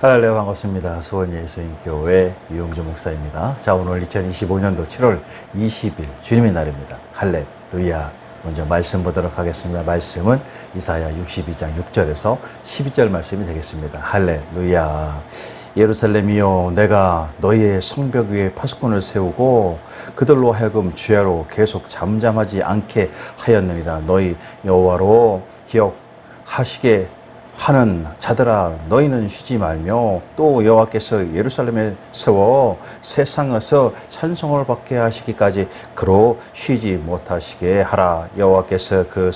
할렐루야, 반갑습니다. 수원예수인교회 유용주 목사입니다. 자, 오늘 2025년도 7월 20일 주님의 날입니다. 할렐루야. 먼저 말씀 보도록 하겠습니다. 말씀은 이사야 62장 6절에서 12절 말씀이 되겠습니다. 할렐루야. 예루살렘이여, 내가 너희의 성벽 위에 파수꾼을 세우고 그들로 하여금 주야로 계속 잠잠하지 않게 하였느니라. 너희 여호와로 기억하시게 하는 자들아, 너희는 쉬지 말며 또 여호와께서 예루살렘에 세워 세상에서 찬송을 받게 하시기까지 그로 쉬지 못하시게 하라. 여호와께서 그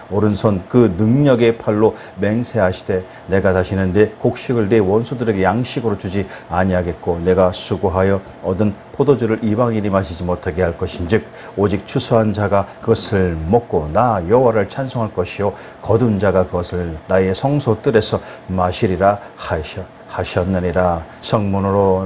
오른손 그 능력의 팔로 맹세하시되 내가 다시는 내 곡식을 내 원수들에게 양식으로 주지 아니하겠고 내가 수고하여 얻은 포도주를 이방인이 마시지 못하게 할 것인즉 오직 추수한 자가 그것을 먹고 나 여호와를 찬송할 것이요 거둔 자가 그것을 나의 성소뜰에서 마시리라 하셨느니라. 성문으로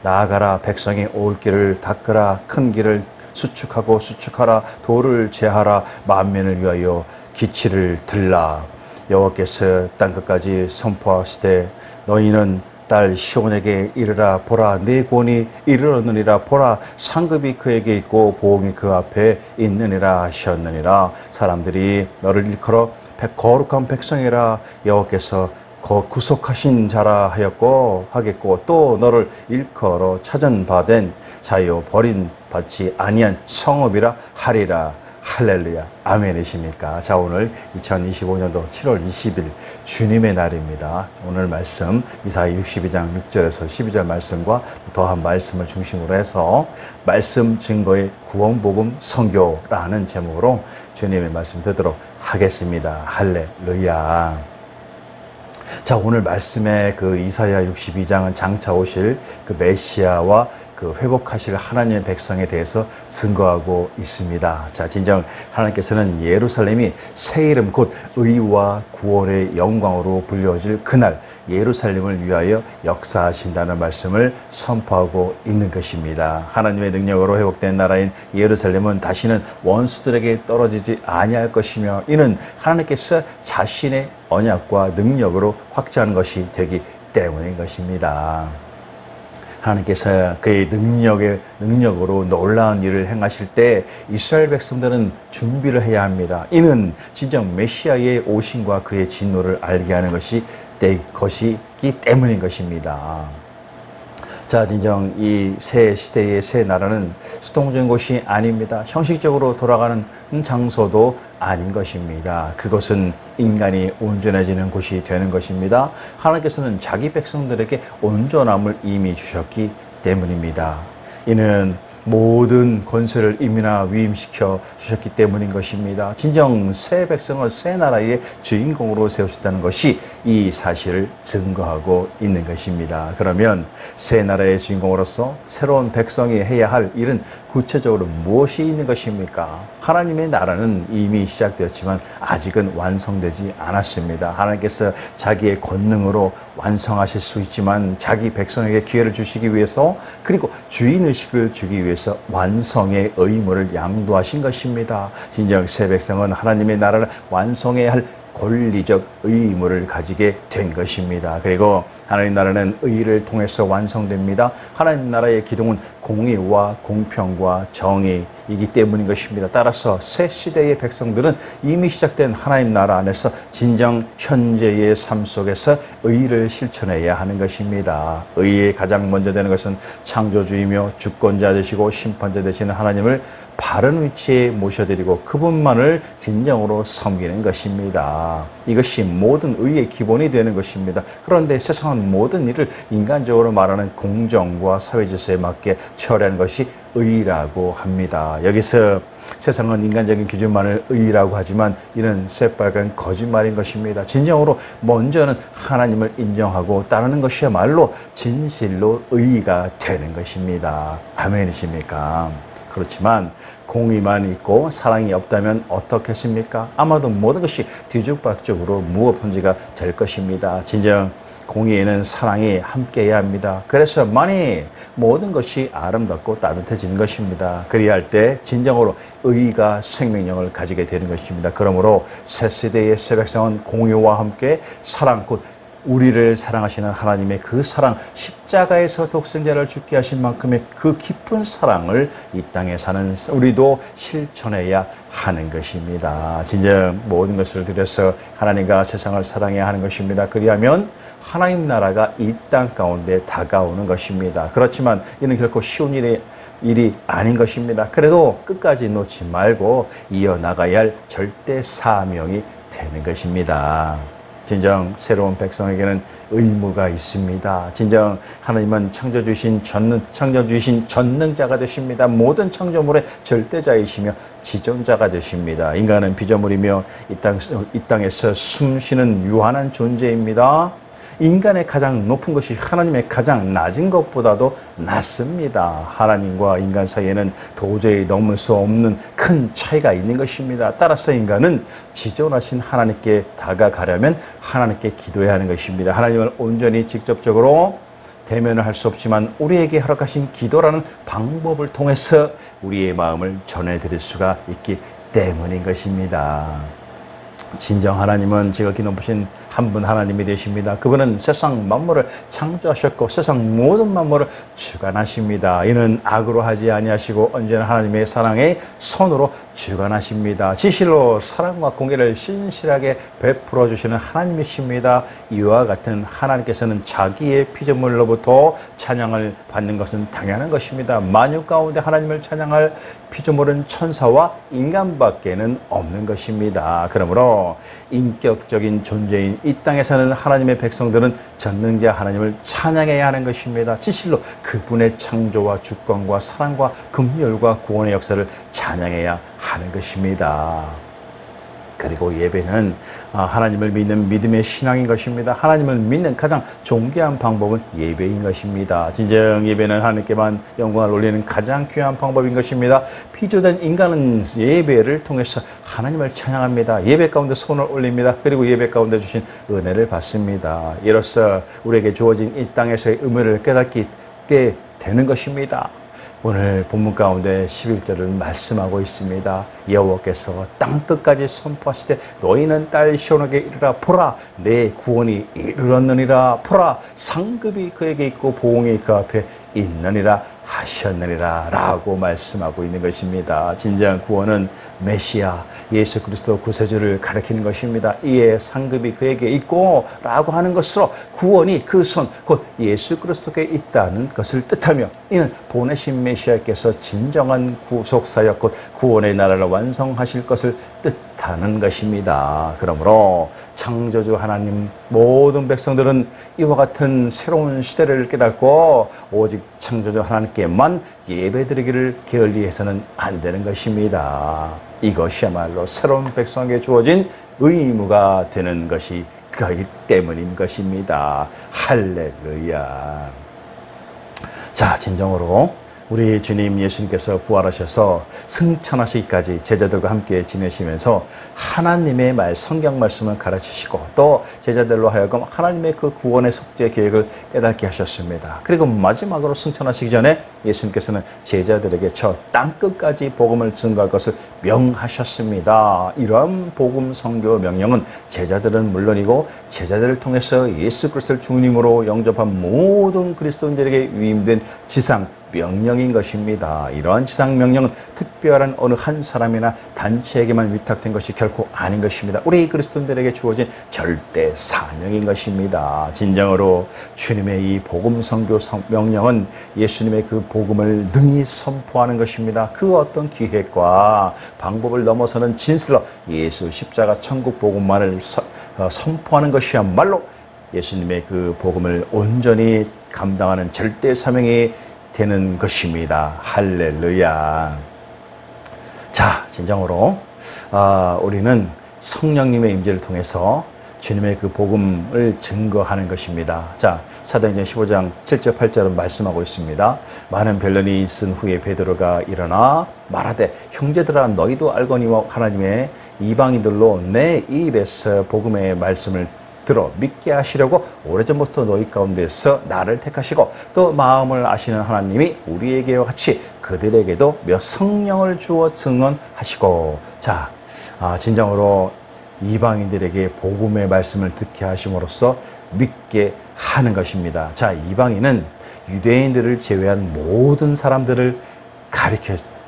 나아가라. 백성이 올 길을 닦으라. 큰 길을 수축하라. 돌을 제하라. 만민을 위하여 기치를 들라. 여호와께서 땅끝까지 선포하시되 너희는 딸 시온에게 이르라. 보라, 네 구원이 이르렀느니라. 보라, 상급이 그에게 있고 보응이 그 앞에 있느니라 하셨느니라. 사람들이 너를 일컬어 거룩한 백성이라 여호와께서 구속하신 자라 하겠고 또 너를 일컬어 찾은 바 된 자요 버림받지 아니한 성읍이라 하리라. 할렐루야. 아멘이십니까? 자, 오늘 2025년도 7월 20일 주님의 날입니다. 오늘 말씀 이사야 62장 6절에서 12절 말씀과 더한 말씀을 중심으로 해서 말씀 증거의 구원복음 선교라는 제목으로 주님의 말씀 듣도록 하겠습니다. 할렐루야. 자, 오늘 말씀의 그 이사야 62장은 장차 오실 그 메시아와 그 회복하실 하나님의 백성에 대해서 증거하고 있습니다. 자, 진정 하나님께서는 예루살렘이 새 이름 곧 의와 구원의 영광으로 불려질 그날 예루살렘을 위하여 역사하신다는 말씀을 선포하고 있는 것입니다. 하나님의 능력으로 회복된 나라인 예루살렘은 다시는 원수들에게 떨어지지 아니할 것이며 이는 하나님께서 자신의 언약과 능력으로 확정하는 것이 되기 때문인 것입니다. 하나님께서 그의 능력으로 놀라운 일을 행하실 때 이스라엘 백성들은 준비를 해야 합니다. 이는 진정 메시아의 오심과 그의 진노를 알게 하는 것이기 때문인 것입니다. 자, 진정 이 새 시대의 새 나라는 수동적인 곳이 아닙니다. 형식적으로 돌아가는 장소도 아닌 것입니다. 그것은 인간이 온전해지는 곳이 되는 것입니다. 하나님께서는 자기 백성들에게 온전함을 이미 주셨기 때문입니다. 이는 모든 권세를 임이나 위임시켜 주셨기 때문인 것입니다. 진정 새 백성을 새 나라의 주인공으로 세우셨다는 것이 이 사실을 증거하고 있는 것입니다. 그러면 새 나라의 주인공으로서 새로운 백성이 해야 할 일은 구체적으로 무엇이 있는 것입니까? 하나님의 나라는 이미 시작되었지만 아직은 완성되지 않았습니다. 하나님께서 자기의 권능으로 완성하실 수 있지만 자기 백성에게 기회를 주시기 위해서 그리고 주인의식을 주기 위해서 완성의 의무를 양도하신 것입니다. 진정 새 백성은 하나님의 나라를 완성해야 할 권리적 의무를 가지게 된 것입니다. 그리고 하나님 나라는 의를 통해서 완성됩니다. 하나님 나라의 기둥은 공의와 공평과 정의이기 때문인 것입니다. 따라서 새 시대의 백성들은 이미 시작된 하나님 나라 안에서 진정 현재의 삶 속에서 의를 실천해야 하는 것입니다. 의의 가장 먼저 되는 것은 창조주이며 주권자 되시고 심판자 되시는 하나님을 바른 위치에 모셔드리고 그분만을 진정으로 섬기는 것입니다. 이것이 모든 의의 기본이 되는 것입니다. 그런데 세상은 모든 일을 인간적으로 말하는 공정과 사회질서에 맞게 처리하는 것이 의라고 합니다. 여기서 세상은 인간적인 기준만을 의라고 하지만 이는 새빨간 거짓말인 것입니다. 진정으로 먼저는 하나님을 인정하고 따르는 것이야말로 진실로 의가 되는 것입니다. 아멘이십니까? 그렇지만 공의만 있고 사랑이 없다면 어떻겠습니까? 아마도 모든 것이 뒤죽박죽으로 무엇인지가 될 것입니다. 진정 공의에는 사랑이 함께해야 합니다. 그래서 만이 모든 것이 아름답고 따뜻해지는 것입니다. 그리할 때 진정으로 의가 생명력을 가지게 되는 것입니다. 그러므로 새 세대의 새 백성은 공의와 함께 사랑 곧 우리를 사랑하시는 하나님의 그 사랑, 십자가에서 독생자를 죽게 하신 만큼의 그 깊은 사랑을 이 땅에 사는 우리도 실천해야 하는 것입니다. 진정 모든 것을 들여서 하나님과 세상을 사랑해야 하는 것입니다. 그리하면 하나님 나라가 이 땅 가운데 다가오는 것입니다. 그렇지만 이는 결코 쉬운 일이 아닌 것입니다. 그래도 끝까지 놓지 말고 이어나가야 할 절대 사명이 되는 것입니다. 진정 새로운 백성에게는 의무가 있습니다. 진정 하나님은 창조주신 전능자가 되십니다. 모든 창조물의 절대자이시며 지존자가 되십니다. 인간은 피조물이며 이 땅에서 숨쉬는 유한한 존재입니다. 인간의 가장 높은 것이 하나님의 가장 낮은 것보다도 낮습니다. 하나님과 인간 사이에는 도저히 넘을 수 없는 큰 차이가 있는 것입니다. 따라서 인간은 지존하신 하나님께 다가가려면 하나님께 기도해야 하는 것입니다. 하나님을 온전히 직접적으로 대면을 할 수 없지만 우리에게 허락하신 기도라는 방법을 통해서 우리의 마음을 전해드릴 수가 있기 때문인 것입니다. 진정 하나님은 지극히 높으신 한 분 하나님이 되십니다. 그분은 세상 만물을 창조하셨고 세상 모든 만물을 주관하십니다. 이는 악으로 하지 아니하시고 언제나 하나님의 사랑의 손으로 주관하십니다. 진실로 사랑과 공의를 신실하게 베풀어 주시는 하나님이십니다. 이와 같은 하나님께서는 자기의 피조물로부터 찬양을 받는 것은 당연한 것입니다. 만유 가운데 하나님을 찬양할 피조물은 천사와 인간밖에는 없는 것입니다. 그러므로 인격적인 존재인 이 땅에 사는 하나님의 백성들은 전능자 하나님을 찬양해야 하는 것입니다. 진실로 그분의 창조와 주권과 사랑과 긍휼과 구원의 역사를 찬양해야 하는 것입니다. 그리고 예배는 하나님을 믿는 믿음의 신앙인 것입니다. 하나님을 믿는 가장 존귀한 방법은 예배인 것입니다. 진정 예배는 하나님께만 영광을 올리는 가장 귀한 방법인 것입니다. 피조된 인간은 예배를 통해서 하나님을 찬양합니다. 예배 가운데 손을 올립니다. 그리고 예배 가운데 주신 은혜를 받습니다. 이로써 우리에게 주어진 이 땅에서의 의무를 깨닫게 되는 것입니다. 오늘 본문 가운데 11절을 말씀하고 있습니다. 여호와께서 땅끝까지 선포하시되 너희는 딸 시온에게 이르라. 보라 내 구원이 이르렀느니라. 보라 상급이 그에게 있고 보응이 그 앞에 있느니라 하셨느니라 라고 말씀하고 있는 것입니다. 진정한 구원은 메시아 예수 그리스도 구세주를 가리키는 것입니다. 이에 상급이 그에게 있고 라고 하는 것으로 구원이 그 손 곧 예수 그리스도께 있다는 것을 뜻하며 이는 보내신 메시아께서 진정한 구속사역 곧 구원의 나라를 완성하실 것을 뜻하는 것입니다. 그러므로 창조주 하나님 모든 백성들은 이와 같은 새로운 시대를 깨닫고 오직 창조주 하나님께만 예배드리기를 게을리해서는 안 되는 것입니다. 이것이야말로 새로운 백성에게 주어진 의무가 되는 것이 그렇기 때문인 것입니다. 할렐루야. 자, 진정으로 우리 주님 예수님께서 부활하셔서 승천하시기까지 제자들과 함께 지내시면서 하나님의 성경 말씀을 가르치시고 또 제자들로 하여금 하나님의 그 구원의 속죄 계획을 깨닫게 하셨습니다. 그리고 마지막으로 승천하시기 전에 예수님께서는 제자들에게 저 땅끝까지 복음을 증거할 것을 명하셨습니다. 이러한 복음 선교 명령은 제자들은 물론이고 제자들을 통해서 예수 그리스도를 주님으로 영접한 모든 그리스도인들에게 위임된 지상 명령인 것입니다. 이러한 지상 명령은 특별한 어느 한 사람이나 단체에게만 위탁된 것이 결코 아닌 것입니다. 우리 그리스도인들에게 주어진 절대 사명인 것입니다. 진정으로 주님의 이 복음 선교 명령은 예수님의 그 복음을 능히 선포하는 것입니다. 그 어떤 기획과 방법을 넘어서는 진실로 예수 십자가 천국 복음만을 선포하는 것이야말로 예수님의 그 복음을 온전히 감당하는 절대 사명이 되는 것입니다. 할렐루야. 자, 진정으로 우리는 성령님의 임재를 통해서 주님의 그 복음을 증거하는 것입니다. 자, 사도행전 15장 7절 8절은 말씀하고 있습니다. 많은 변론이 있은 후에 베드로가 일어나 말하되 형제들아 너희도 알거니와 하나님의 이방인들로 내 입에서 복음의 말씀을 들어 믿게 하시려고 오래전부터 너희 가운데서 나를 택하시고 또 마음을 아시는 하나님이 우리에게와 같이 그들에게도 몇 성령을 주어 증언하시고. 자, 진정으로 이방인들에게 복음의 말씀을 듣게 하심으로써 믿게 하는 것입니다. 자, 이방인은 유대인들을 제외한 모든 사람들을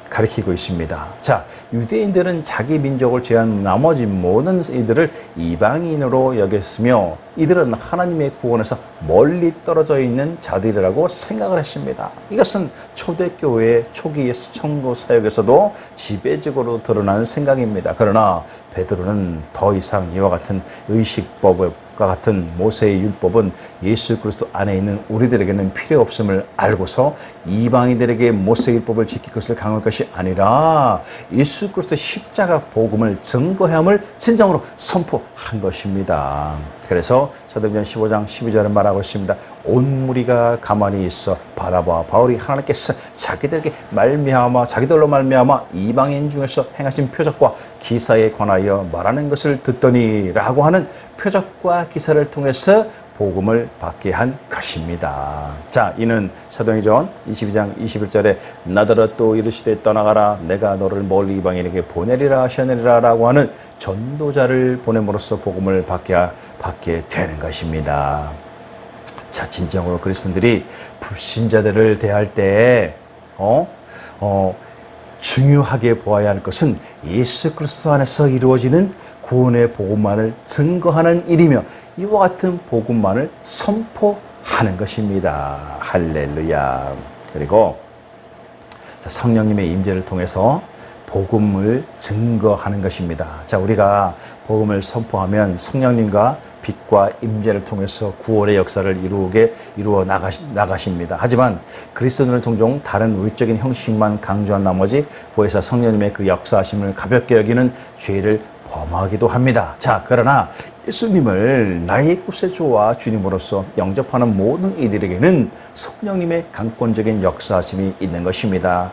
가리키고 있습니다. 자, 유대인들은 자기 민족을 제외한 나머지 모든 이들을 이방인으로 여겼으며 이들은 하나님의 구원에서 멀리 떨어져 있는 자들이라고 생각을 했습니다. 이것은 초대교회 초기의 청구 사역에서도 지배적으로 드러난 생각입니다. 그러나 베드로는 더 이상 이와 같은 의식법과 같은 모세의 율법은 예수 그리스도 안에 있는 우리들에게는 필요 없음을 알고서 이방인들에게 모세의 율법을 지킬 것을 강요할 것이 아니라 예수 그리스도 십자가 복음을 증거함을 진정으로 선포한 것입니다. 그래서 사도행전 15장 12절에 말하고 있습니다. 온 무리가 가만히 있어 바나바와 바울이 하나님께서 자기들로 말미암아 이방인 중에서 행하신 표적과 기사에 관하여 말하는 것을 듣더니 라고 하는 표적과 기사를 통해서 복음을 받게 한 것입니다. 자, 이는 사도행전 22장 21절에 나더러 또 이르시되 떠나가라 내가 너를 멀리 이방인에게 보내리라 하시느니라 라고 하는 전도자를 보냄으로써 복음을 받게 되는 것입니다. 자, 진정으로 그리스도인들이 불신자들을 대할 때 중요하게 보아야 할 것은 예수 그리스도 안에서 이루어지는 구원의 복음만을 증거하는 일이며 이와 같은 복음만을 선포하는 것입니다. 할렐루야. 그리고 성령님의 임재를 통해서 복음을 증거하는 것입니다. 자, 우리가 복음을 선포하면 성령님과 빛과 임재를 통해서 구원의 역사를 이루어 나가십니다. 하지만 그리스도인은 종종 다른 외적인 형식만 강조한 나머지 보혜사 성령님의 그 역사하심을 가볍게 여기는 죄를 범하기도 합니다. 자, 그러나 예수님을 나의 구세주와 주님으로서 영접하는 모든 이들에게는 성령님의 강권적인 역사하심이 있는 것입니다.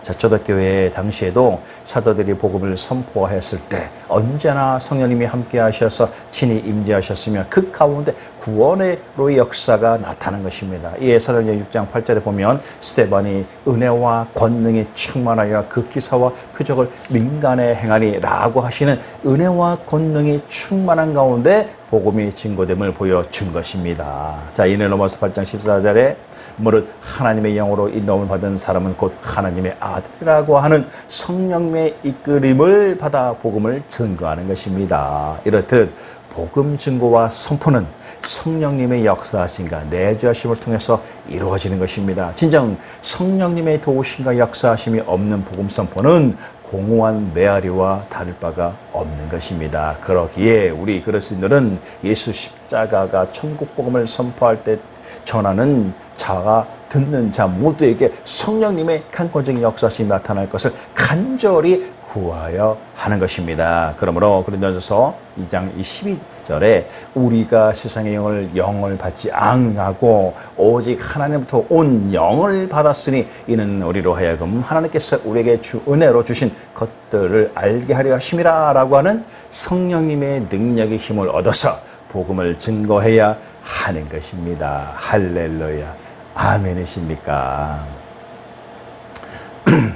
자, 초대교회 당시에도 사도들이 복음을 선포했을 때 언제나 성령님이 함께 하셔서 친히 임재하셨으며 그 가운데 구원의 역사가 나타난 것입니다. 이에 사도행전 6장 8절에 보면 스데반이 은혜와 권능에 충만하여 그 기사와 표적을 민간에 행하니 라고 하시는 은혜와 권능이 충만한 가운데 복음이 증거됨을 보여준 것입니다. 자, 이는 로마서 8장 14절에 무릇 하나님의 영으로 인도함을 받은 사람은 곧 하나님의 아들이라고 하는 성령의 이끌림을 받아 복음을 증거하는 것입니다. 이렇듯 복음 증거와 선포는 성령님의 역사하심과 내주하심을 통해서 이루어지는 것입니다. 진정 성령님의 도우심과 역사하심이 없는 복음 선포는 공허한 메아리와 다를 바가 없는 것입니다. 그러기에 우리 그리스도인들은 예수 십자가가 천국 복음을 선포할 때 전하는 자가 듣는 자 모두에게 성령님의 강권적인 역사심이 나타날 것을 간절히 구하여 하는 것입니다. 그러므로 고린도전서 2장 12절에 우리가 세상의 영을 받지 아니하고 오직 하나님부터 온 영을 받았으니 이는 우리로 하여금 하나님께서 우리에게 은혜로 주신 것들을 알게 하려 하심이라 라고 하는 성령님의 능력의 힘을 얻어서 복음을 증거해야 하는 것입니다. 할렐루야. 아멘이십니까?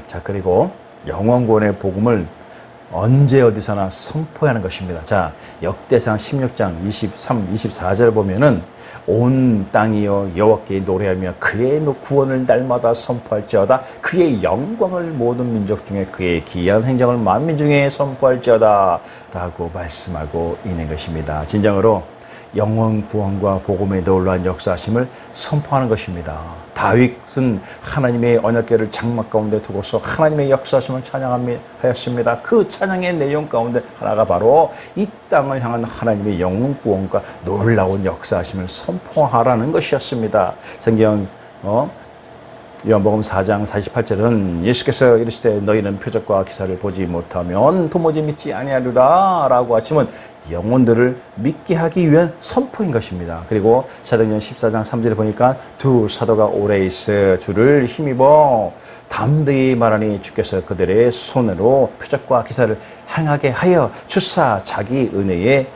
자, 그리고 영원구원의 복음을 언제 어디서나 선포해야 하는 것입니다. 자, 역대상 16장 23, 24절을 보면은 온 땅이여 여호와께 노래하며 그의 구원을 날마다 선포할지어다. 그의 영광을 모든 민족 중에 그의 기이한 행정을 만민 중에 선포할지어다 라고 말씀하고 있는 것입니다. 진정으로 영원 구원과 복음의 놀라운 역사하심을 선포하는 것입니다. 다윗은 하나님의 언약궤를 장막 가운데 두고서 하나님의 역사하심을 찬양하였습니다. 그 찬양의 내용 가운데 하나가 바로 이 땅을 향한 하나님의 영원 구원과 놀라운 역사하심을 선포하라는 것이었습니다. 성경 요한복음 4장 48절은 예수께서 이르시되 너희는 표적과 기사를 보지 못하면 도무지 믿지 아니하리라 라고 하시면 영혼들을 믿게 하기 위한 선포인 것입니다. 그리고 사도행전 14장 3절에 보니까 두 사도가 오래 있어 주를 힘입어 담대히 말하니 주께서 그들의 손으로 표적과 기사를 행하게 하여 주사 자기 은혜에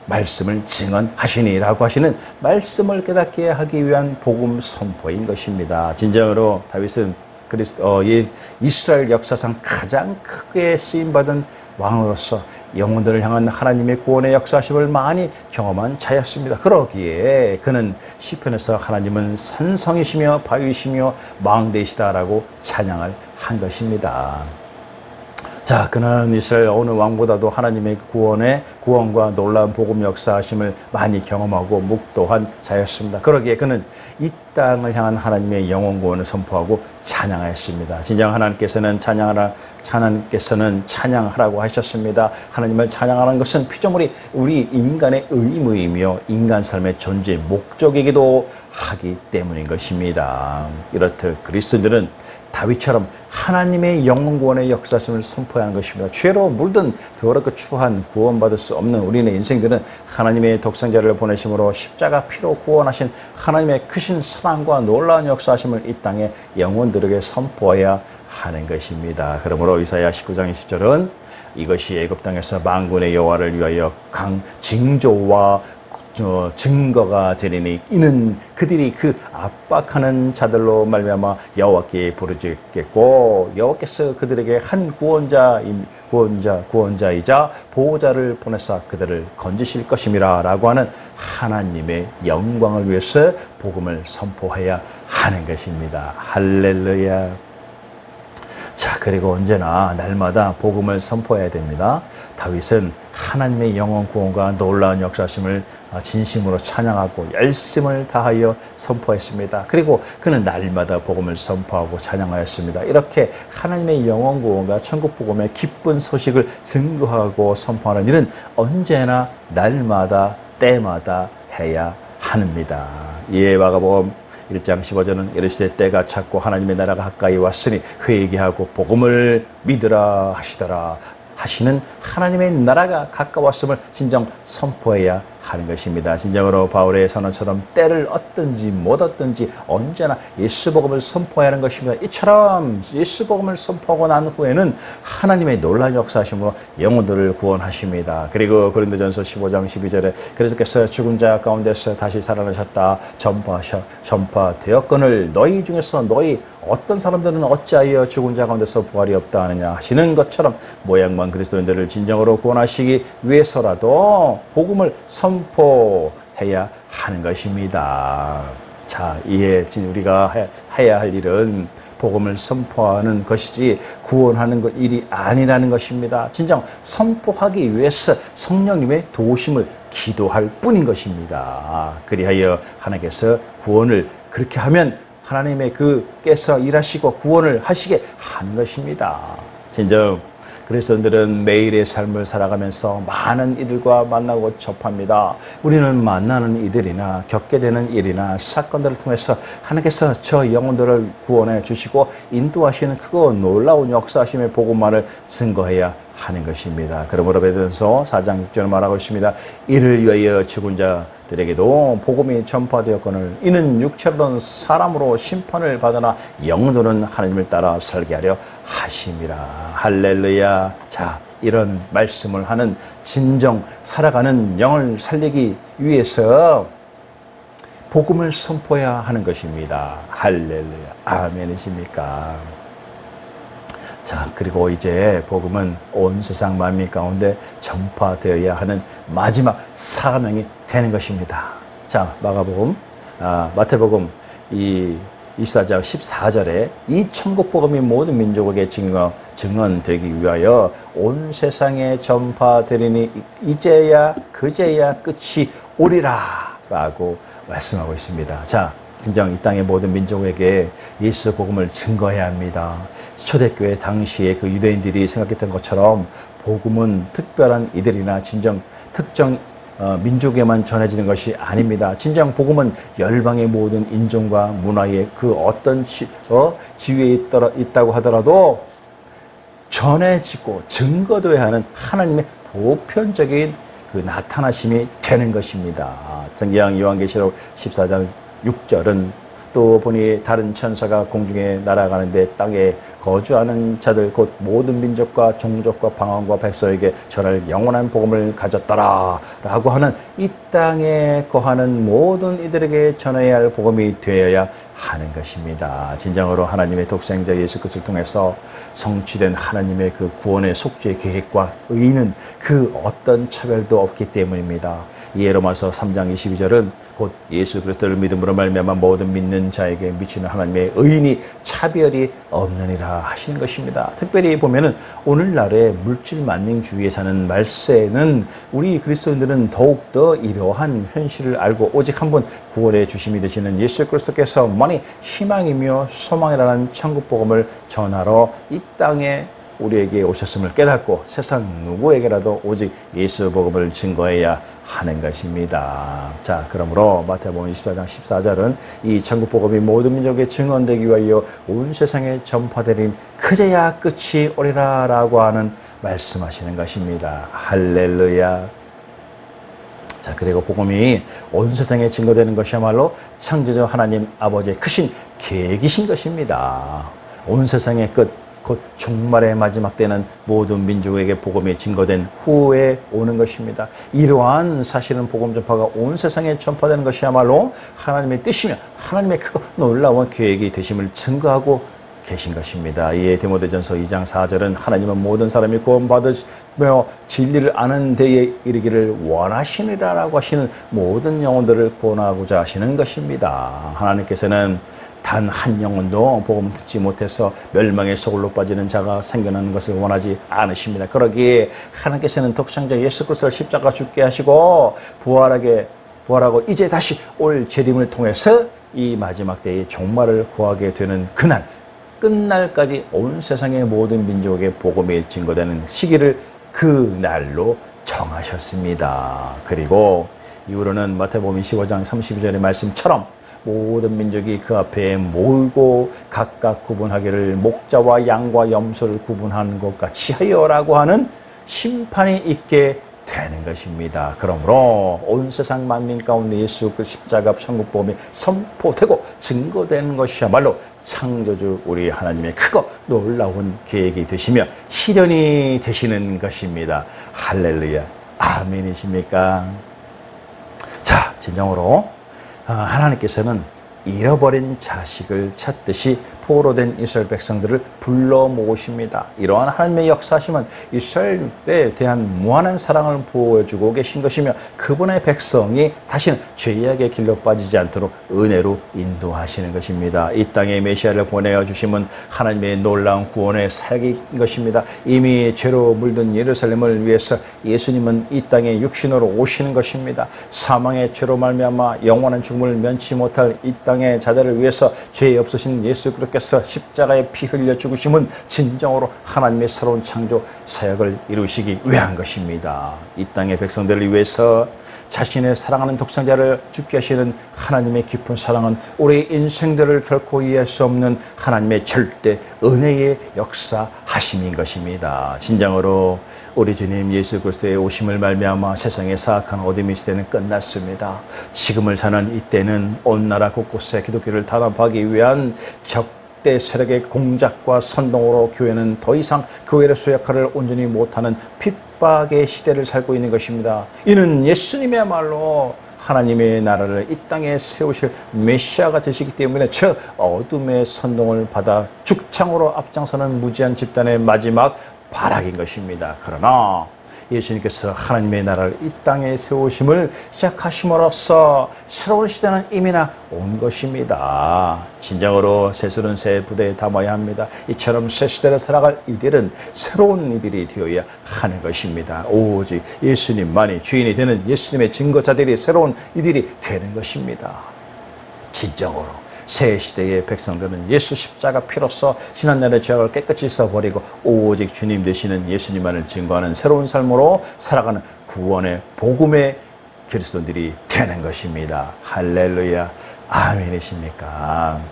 말씀을 증언하시니라고 하시는 말씀을 깨닫게 하기 위한 복음 선포인 것입니다. 진정으로 다윗은 이스라엘 역사상 가장 크게 쓰임받은 왕으로서 영혼들을 향한 하나님의 구원의 역사심을 많이 경험한 자였습니다. 그러기에 그는 시편에서 하나님은 산성이시며 바위시며 망대이시다라고 찬양을 한 것입니다. 자, 그는 이스라엘 어느 왕보다도 하나님의 구원과 놀라운 복음 역사하심을 많이 경험하고 묵도한 자였습니다. 그러기에 그는 이 땅을 향한 하나님의 영원 구원을 선포하고 찬양하였습니다. 진정 하나님께서는 찬양하라고 하셨습니다. 하나님을 찬양하는 것은 피조물이 우리 인간의 의무이며 인간 삶의 존재의 목적이기도 하기 때문인 것입니다. 이렇듯 그리스도인들은 다윗처럼 하나님의 영원 구원의 역사심을 선포해야 하는 것입니다. 죄로 물든 더럽고 추한 구원받을 수 없는 우리의 인생들은 하나님의 독생자를 보내심으로 십자가 피로 구원하신 하나님의 크신 사랑과 놀라운 역사심을 이 땅의 영혼들에게 선포해야 하는 것입니다. 그러므로 이사야 19장 20절은 이것이 애굽 땅에서 만군의 여호와를 위하여 징조와 증거가 되리니 이는 그들이 그 압박하는 자들로 말미암아 여호와께 부르짖겠고 여호와께서 그들에게 한 구원자이자 보호자를 보내사 그들을 건지실 것임이라 라고 하는 하나님의 영광을 위해서 복음을 선포해야 하는 것입니다. 할렐루야. 자, 그리고 언제나 날마다 복음을 선포해야 됩니다. 다윗은 하나님의 영원 구원과 놀라운 역사심을 진심으로 찬양하고 열심을 다하여 선포했습니다. 그리고 그는 날마다 복음을 선포하고 찬양하였습니다. 이렇게 하나님의 영원 구원과 천국 복음의 기쁜 소식을 증거하고 선포하는 일은 언제나 날마다 때마다 해야 합니다. 이에 마가복음 1장 15절은 이르시되 때가 찼고 하나님의 나라가 가까이 왔으니 회개하고 복음을 믿으라 하시는 하나님의 나라가 가까웠음을 진정 선포해야 하는 것입니다. 진정으로 바울의 선언처럼 때를 얻든지 못 얻든지 언제나 예수 복음을 선포해야 하는 것입니다. 이처럼 예수 복음을 선포하고 난 후에는 하나님의 놀라운 역사하심으로 영혼들을 구원하십니다. 그리고 고린도전서 15장 12절에 그리스도께서 죽은 자 가운데서 다시 살아나셨다 전파되었거늘 너희 중에서 너희 어떤 사람들은 어찌하여 죽은 자 가운데서 부활이 없다 하느냐 하시는 것처럼 모양만 그리스도인들을 진정으로 구원하시기 위해서라도 복음을 선포해야 하는 것입니다. 자, 이에 우리가 해야 할 일은 복음을 선포하는 것이지 구원하는 일이 아니라는 것입니다. 진정 선포하기 위해서 성령님의 도우심을 기도할 뿐인 것입니다. 그리하여 하나님께서 구원을 그렇게 하면 하나님의 그께서 일하시고 구원을 하시게 하는 것입니다. 진정 그리스도인들은 매일의 삶을 살아가면서 많은 이들과 만나고 접합니다. 우리는 만나는 이들이나 겪게 되는 일이나 사건들을 통해서 하나님께서 저 영혼들을 구원해 주시고 인도하시는 그거 놀라운 역사하심의 복음만을 증거해야 하는 것입니다. 그러므로 베드로전서 4장 6절을 말하고 있습니다. 이를 위하여 죽은 자들에게도 복음이 전파되었거늘 이는 육체로는 사람으로 심판을 받으나 영으로는 하나님을 따라 살게 하려 하심이라. 할렐루야. 자, 이런 말씀을 하는 진정 살아가는 영을 살리기 위해서 복음을 선포해야 하는 것입니다. 할렐루야. 아멘이십니까? 자, 그리고 이제 복음은 온 세상 만민 가운데 전파되어야 하는 마지막 사명이 되는 것입니다. 자, 마태복음 24장 14절에 이 천국 복음이 모든 민족에게 증언되기 위하여 온 세상에 전파되리니 이제야 그제야 끝이 오리라 라고 말씀하고 있습니다. 자, 진정 이 땅의 모든 민족에게 예수 복음을 증거해야 합니다. 초대교회 당시에 그 유대인들이 생각했던 것처럼 복음은 특별한 이들이나 진정 특정 민족에만 전해지는 것이 아닙니다. 진정 복음은 열방의 모든 인종과 문화의 그 어떤 지위에 있다고 하더라도 전해지고 증거되어야 하는 하나님의 보편적인 그 나타나심이 되는 것입니다. 성경 요한계시록 14장 6절은 또 보니 다른 천사가 공중에 날아가는데 땅에 거주하는 자들 곧 모든 민족과 종족과 방언과 백성에게 전할 영원한 복음을 가졌더라 라고 하는 이 땅에 거하는 모든 이들에게 전해야 할 복음이 되어야 하는 것입니다. 진정으로 하나님의 독생자 예수 그리스도를 통해서 성취된 하나님의 그 구원의 속죄 계획과 의의는 그 어떤 차별도 없기 때문입니다. 이에 로마서 3장 22절은 곧 예수 그리스도를 믿음으로 말미암아 모든 믿는 자에게 미치는 하나님의 의인이 차별이 없느니라 하시는 것입니다. 특별히 보면은 오늘날의 물질 만능주의에 사는 말세는 우리 그리스도인들은 더욱더 이러한 현실을 알고 오직 한 번 구원의 주심이 되시는 예수 그리스도께서 만이 희망이며 소망이라는 천국 복음을 전하러 이 땅에 우리에게 오셨음을 깨닫고 세상 누구에게라도 오직 예수 복음을 증거해야 하는 것입니다. 자, 그러므로 마태복음 24장 14절은 이 천국 복음이 모든 민족에 증언되기 위하여 온 세상에 전파되림 그제야 끝이 오리라 라고 하는 말씀하시는 것입니다. 할렐루야. 자, 그리고 복음이 온 세상에 증거되는 것이야말로 창조주 하나님 아버지의 크신 계획이신 것입니다. 온 세상의 끝, 곧 종말의 마지막 때는 모든 민족에게 복음이 증거된 후에 오는 것입니다. 이러한 사실은 복음 전파가 온 세상에 전파되는 것이야말로 하나님의 뜻이며 하나님의 크고 놀라운 계획이 되심을 증거하고 계신 것입니다. 이에 디모데전서 2장 4절은 하나님은 모든 사람이 구원받으며 진리를 아는 데에 이르기를 원하시니라라고 하시는 모든 영혼들을 구원하고자 하시는 것입니다. 하나님께서는 단 한 영혼도 복음 듣지 못해서 멸망의 소굴로 빠지는 자가 생겨나는 것을 원하지 않으십니다. 그러기에 하나님께서는 독생자 예수 그리스도를 십자가 죽게 하시고 부활하고 이제 다시 올 재림을 통해서 이 마지막 때의 종말을 구하게 되는 그날 끝날까지 온 세상의 모든 민족에게 복음이 증거되는 시기를 그 날로 정하셨습니다. 그리고 이후로는 마태복음 25장 32절의 말씀처럼 모든 민족이 그 앞에 모이고 각각 구분하기를 목자와 양과 염소를 구분하는 것 같이 하여라고 하는 심판이 있게 되는 것입니다. 그러므로 온 세상 만민 가운데 예수 그 십자가 천국 복음이 선포되고 증거되는 것이야말로 창조주 우리 하나님의 크고 놀라운 계획이 되시며 실현이 되시는 것입니다. 할렐루야. 아멘이십니까? 자, 진정으로 하나님께서는 잃어버린 자식을 찾듯이 포로된 이스라엘 백성들을 불러 모으십니다. 이러한 하나님의 역사심은 이스라엘에 대한 무한한 사랑을 보여주고 계신 것이며 그분의 백성이 다시는 죄악의 길로 빠지지 않도록 은혜로 인도하시는 것입니다. 이 땅에 메시아를 보내어 주심은 하나님의 놀라운 구원의 사역인 것입니다. 이미 죄로 물든 예루살렘을 위해서 예수님은 이 땅에 육신으로 오시는 것입니다. 사망의 죄로 말미암아 영원한 죽음을 면치 못할 이 땅의 자들을 위해서 죄 없으신 예수 그리스도께서 십자가에 피 흘려 죽으심은 진정으로 하나님의 새로운 창조 사역을 이루시기 위한 것입니다. 이 땅의 백성들을 위해서 자신의 사랑하는 독생자를 죽게 하시는 하나님의 깊은 사랑은 우리 인생들을 결코 이해할 수 없는 하나님의 절대 은혜의 역사하심인 것입니다. 진정으로 우리 주님 예수 그리스도의 오심을 말미암아 세상의 사악한 어둠의 시대는 끝났습니다. 지금을 사는 이때는 온 나라 곳곳에 기독교를 단합하기 위한 적대 세력의 공작과 선동으로 교회는 더 이상 교회로서 역할을 온전히 못하는 핍박의 시대를 살고 있는 것입니다. 이는 예수님이야말로 하나님의 나라를 이 땅에 세우실 메시아가 되시기 때문에 저 어둠의 선동을 받아 죽창으로 앞장서는 무지한 집단의 마지막 발악인 것입니다. 그러나 예수님께서 하나님의 나라를 이 땅에 세우심을 시작하심으로써 새로운 시대는 이미나 온 것입니다. 진정으로 새술은 새 부대에 담아야 합니다. 이처럼 새 시대를 살아갈 이들은 새로운 이들이 되어야 하는 것입니다. 오직 예수님만이 주인이 되는 예수님의 증거자들이 새로운 이들이 되는 것입니다. 진정으로 새 시대의 백성들은 예수 십자가 피로써 지난날의 죄악을 깨끗이 써버리고 오직 주님 되시는 예수님만을 증거하는 새로운 삶으로 살아가는 구원의 복음의 그리스도인들이 되는 것입니다. 할렐루야. 아멘이십니까?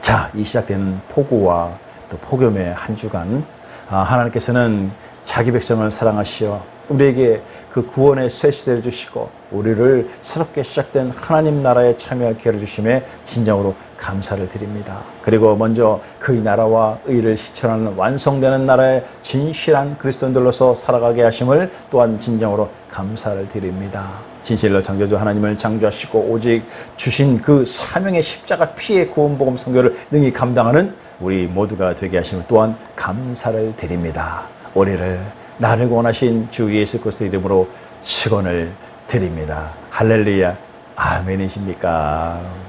자, 이 시작되는 폭우와 또 폭염의 한 주간 하나님께서는 자기 백성을 사랑하시어 우리에게 그 구원의 새 시대를 주시고 우리를 새롭게 시작된 하나님 나라에 참여할 기회를 주심에 진정으로 감사를 드립니다. 그리고 먼저 그의 나라와 의를 실천하는 완성되는 나라의 진실한 그리스도인들로서 살아가게 하심을 또한 진정으로 감사를 드립니다. 진실로 창조주 하나님을 창조하시고 오직 주신 그 사명의 십자가 피의 구원복음 선교를 능히 감당하는 우리 모두가 되게 하심을 또한 감사를 드립니다. 우리를 나를 구원하신 주 예수 그리스도 이름으로 축원을 드립니다. 할렐루야. 아멘이십니까?